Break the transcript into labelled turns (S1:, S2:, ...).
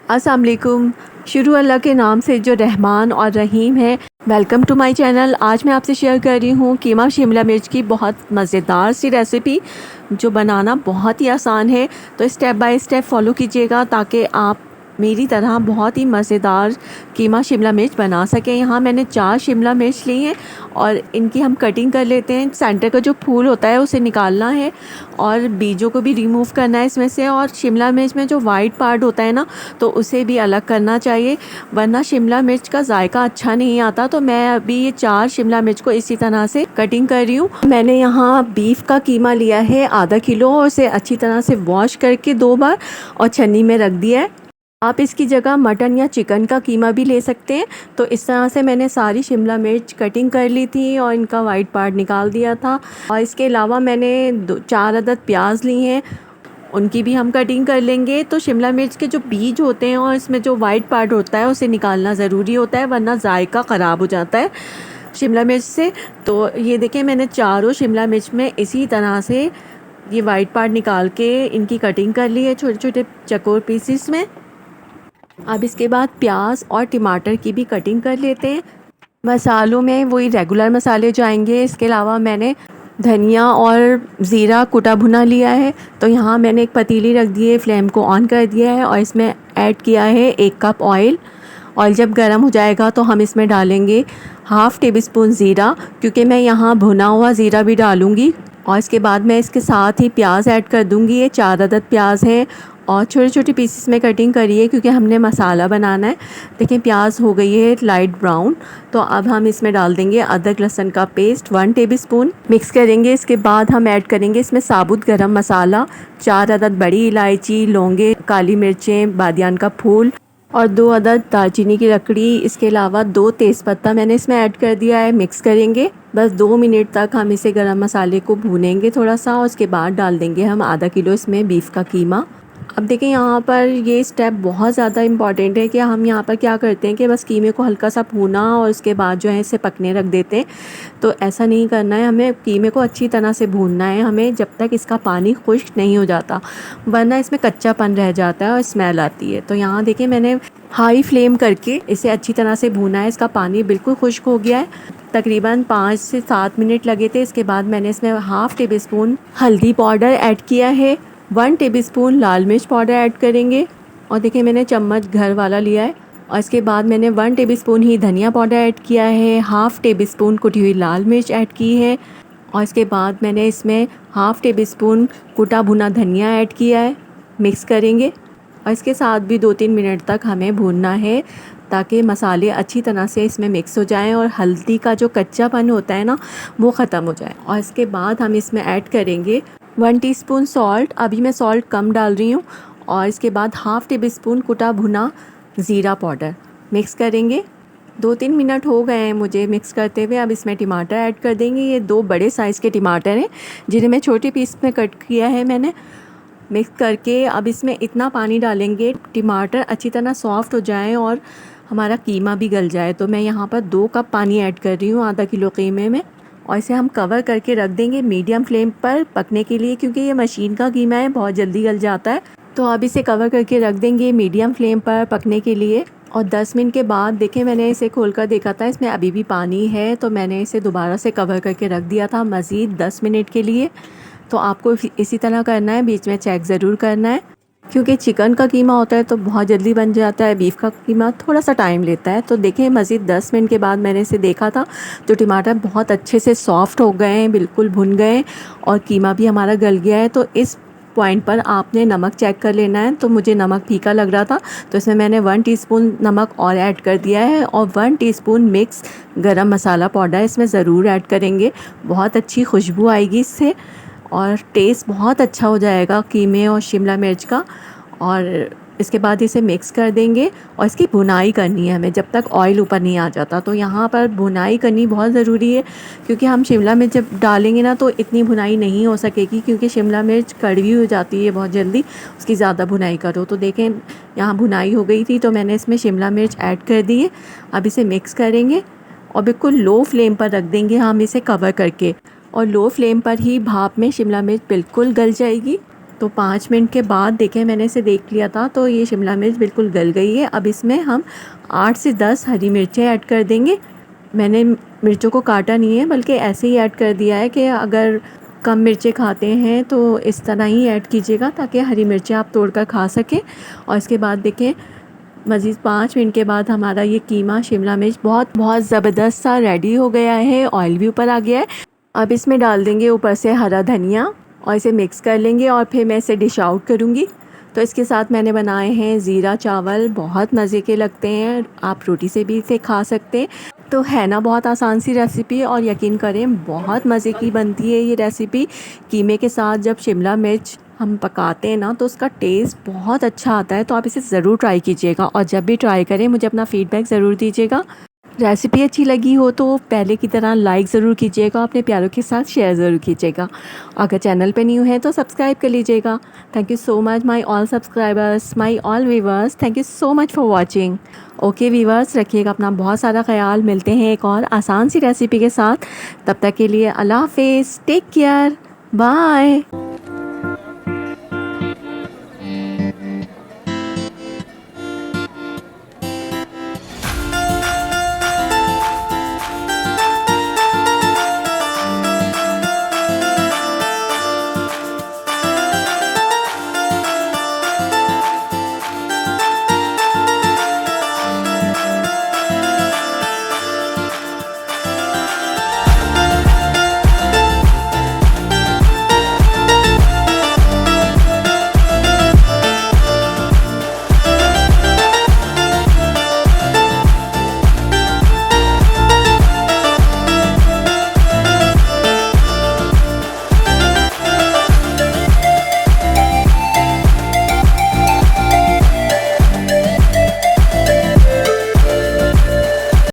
S1: अस्सलाम वालेकुम। शुरू अल्लाह के नाम से जो रहमान और रहीम है। Welcome to my channel. आज मैं आपसे शेयर कर रही हूँ कीमा शिमला मिर्च की बहुत मज़ेदार सी रेसिपी जो बनाना बहुत ही आसान है। तो स्टेप बाय स्टेप फॉलो कीजिएगा ताकि आप मेरी तरह बहुत ही मज़ेदार कीमा शिमला मिर्च बना सकें। यहाँ मैंने 4 शिमला मिर्च ली हैं और इनकी हम कटिंग कर लेते हैं। सेंटर का जो फूल होता है उसे निकालना है और बीजों को भी रिमूव करना है इसमें से। और शिमला मिर्च में जो वाइट पार्ट होता है ना, तो उसे भी अलग करना चाहिए, वरना शिमला मिर्च का जायका अच्छा नहीं आता। तो मैं अभी ये 4 शिमला मिर्च को इसी तरह से कटिंग कर रही हूँ। मैंने यहाँ बीफ का कीमा लिया है आधा किलो और उसे अच्छी तरह से वॉश करके 2 बार और छन्नी में रख दिया है। आप इसकी जगह मटन या चिकन का कीमा भी ले सकते हैं। तो इस तरह से मैंने सारी शिमला मिर्च कटिंग कर ली थी और इनका वाइट पार्ट निकाल दिया था। और इसके अलावा मैंने 4 अदद प्याज ली हैं, उनकी भी हम कटिंग कर लेंगे। तो शिमला मिर्च के जो बीज होते हैं और इसमें जो वाइट पार्ट होता है उसे निकालना ज़रूरी होता है, वरना जायका ख़राब हो जाता है शिमला मिर्च से। तो ये देखें, मैंने चारों शिमला मिर्च में इसी तरह से ये वाइट पार्ट निकाल के इनकी कटिंग कर ली है छोटे छोटे चकोर पीसीस में। अब इसके बाद प्याज और टमाटर की भी कटिंग कर लेते हैं। मसालों में वही रेगुलर मसाले जाएंगे। इसके अलावा मैंने धनिया और ज़ीरा कुटा भुना लिया है। तो यहाँ मैंने एक पतीली रख दी है, फ्लेम को ऑन कर दिया है और इसमें ऐड किया है 1 कप ऑयल। ऑयल जब गर्म हो जाएगा तो हम इसमें डालेंगे हाफ़ टी स्पून ज़ीरा, क्योंकि मैं यहाँ भुना हुआ ज़ीरा भी डालूँगी। और इसके बाद मैं इसके साथ ही प्याज ऐड कर दूँगी। ये 4 अदद प्याज हैं और छोटे छोटे पीसेस में कटिंग करिए क्योंकि हमने मसाला बनाना है। देखिए प्याज हो गई है लाइट ब्राउन। तो अब हम इसमें डाल देंगे अदरक लहसुन का पेस्ट 1 टेबलस्पून, मिक्स करेंगे। इसके बाद हम ऐड करेंगे इसमें साबुत गरम मसाला, 4 अदद बड़ी इलायची, लौंगे, काली मिर्चें, बादियान का फूल और 2 अदद दालचीनी की लकड़ी। इसके अलावा 2 तेज़पत्ता मैंने इसमें ऐड कर दिया है। मिक्स करेंगे, बस 2 मिनट तक हम इसे गरम मसाले को भूनेंगे थोड़ा सा। और उसके बाद डाल देंगे हम आधा किलो इसमें बीफ का कीमा। अब देखें, यहाँ पर ये स्टेप बहुत ज़्यादा इम्पॉर्टेंट है कि हम यहाँ पर क्या करते हैं कि बस कीमे को हल्का सा भूना और उसके बाद जो है इसे पकने रख देते हैं। तो ऐसा नहीं करना है, हमें कीमे को अच्छी तरह से भूनना है हमें, जब तक इसका पानी खुश्क नहीं हो जाता, वरना इसमें कच्चापन रह जाता है और स्मेल आती है। तो यहाँ देखिए मैंने हाई फ्लेम करके इसे अच्छी तरह से भूना है। इसका पानी बिल्कुल खुश्क हो गया है। तकरीबन 5 से 7 मिनट लगे थे। इसके बाद मैंने इसमें हाफ़ टेबलस्पून हल्दी पाउडर ऐड किया है, 1 टेबलस्पून लाल मिर्च पाउडर ऐड करेंगे। और देखिए मैंने चम्मच घर वाला लिया है। और इसके बाद मैंने 1 टेबलस्पून ही धनिया पाउडर ऐड किया है, हाफ़ टेबलस्पून कुटी हुई लाल मिर्च ऐड की है। और इसके बाद मैंने इसमें हाफ़ टेबलस्पून कुटा भुना धनिया ऐड किया है। मिक्स करेंगे और इसके साथ भी 2-3 मिनट तक हमें भूनना है ताकि मसाले अच्छी तरह से इसमें मिक्स हो जाएं और हल्दी का जो कच्चापन होता है ना, वो ख़त्म हो जाए। और इसके बाद हम इसमें ऐड करेंगे 1 टीस्पून सॉल्ट। अभी मैं सॉल्ट कम डाल रही हूँ। और इसके बाद हाफ़ टेबलस्पून कुटा भुना ज़ीरा पाउडर। मिक्स करेंगे। 2-3 मिनट हो गए हैं मुझे मिक्स करते हुए। अब इसमें टमाटर ऐड कर देंगे। ये 2 बड़े साइज़ के टमाटर हैं जिन्हें मैं छोटे पीस में कट किया है मैंने। मिक्स करके अब इसमें इतना पानी डालेंगे टमाटर अच्छी तरह सॉफ़्ट हो जाएं और हमारा कीमा भी गल जाए। तो मैं यहाँ पर 2 कप पानी ऐड कर रही हूँ आधा किलो कीमे में। और इसे हम कवर करके रख देंगे मीडियम फ्लेम पर पकने के लिए, क्योंकि ये मशीन का कीमा है, बहुत जल्दी गल जाता है। तो अब इसे कवर करके रख देंगे मीडियम फ्लेम पर पकने के लिए। और 10 मिनट के बाद देखें, मैंने इसे खोलकर देखा था, इसमें अभी भी पानी है। तो मैंने इसे दोबारा से कवर करके रख दिया था मज़ीद 10 मिनट के लिए। तो आपको इसी तरह करना है, बीच में चेक ज़रूर करना है, क्योंकि चिकन का कीमा होता है तो बहुत जल्दी बन जाता है, बीफ का कीमा थोड़ा सा टाइम लेता है। तो देखें मज़ीद 10 मिनट के बाद मैंने इसे देखा था तो टमाटर बहुत अच्छे से सॉफ़्ट हो गए हैं, बिल्कुल भुन गए और कीमा भी हमारा गल गया है। तो इस पॉइंट पर आपने नमक चेक कर लेना है। तो मुझे नमक फीका लग रहा था तो इसमें मैंने 1 टीस्पून नमक और ऐड कर दिया है। और 1 टीस्पून मिक्स गरम मसाला पाउडर इसमें ज़रूर ऐड करेंगे, बहुत अच्छी खुशबू आएगी इससे और टेस्ट बहुत अच्छा हो जाएगा कीमे और शिमला मिर्च का। और इसके बाद इसे मिक्स कर देंगे और इसकी भुनाई करनी है हमें जब तक ऑयल ऊपर नहीं आ जाता। तो यहाँ पर भुनाई करनी बहुत ज़रूरी है, क्योंकि हम शिमला मिर्च जब डालेंगे ना तो इतनी भुनाई नहीं हो सकेगी, क्योंकि शिमला मिर्च कड़वी हो जाती है बहुत जल्दी उसकी ज़्यादा भुनाई करो। तो देखें यहाँ भुनाई हो गई थी तो मैंने इसमें शिमला मिर्च ऐड कर दी है। अब इसे मिक्स करेंगे और बिल्कुल लो फ्लेम पर रख देंगे हम इसे कवर करके। और लो फ्लेम पर ही भाप में शिमला मिर्च बिल्कुल गल जाएगी। तो 5 मिनट के बाद देखें, मैंने इसे देख लिया था तो ये शिमला मिर्च बिल्कुल गल गई है। अब इसमें हम 8 से 10 हरी मिर्चें ऐड कर देंगे। मैंने मिर्चों को काटा नहीं है, बल्कि ऐसे ही ऐड कर दिया है कि अगर कम मिर्चें खाते हैं तो इस तरह ही ऐड कीजिएगा ताकि हरी मिर्चें आप तोड़कर खा सकें। और इसके बाद देखें, मज़ीद 5 मिनट के बाद हमारा ये कीमा शिमला मिर्च बहुत बहुत ज़बरदस्त सा रेडी हो गया है। ऑयल भी ऊपर आ गया है। अब इसमें डाल देंगे ऊपर से हरा धनिया और इसे मिक्स कर लेंगे और फिर मैं इसे डिश आउट करूँगी। तो इसके साथ मैंने बनाए हैं ज़ीरा चावल, बहुत मज़े के लगते हैं। आप रोटी से भी इसे खा सकते हैं। तो है ना बहुत आसान सी रेसिपी, और यकीन करें बहुत मज़े की बनती है ये रेसिपी। कीमे के साथ जब शिमला मिर्च हम पकाते हैं ना तो उसका टेस्ट बहुत अच्छा आता है। तो आप इसे ज़रूर ट्राई कीजिएगा, और जब भी ट्राई करें मुझे अपना फ़ीडबैक ज़रूर दीजिएगा। रेसिपी अच्छी लगी हो तो पहले की तरह लाइक ज़रूर कीजिएगा, अपने प्यारों के साथ शेयर ज़रूर कीजिएगा। अगर चैनल पे न्यू है तो सब्सक्राइब कर लीजिएगा। Thank you so much my all subscribers, my all viewers, thank you so much for watching. Okay viewers, रखिएगा अपना बहुत सारा ख्याल। मिलते हैं एक और आसान सी रेसिपी के साथ। तब तक के लिए अल्लाह हाफिज़, टेक केयर, बाय।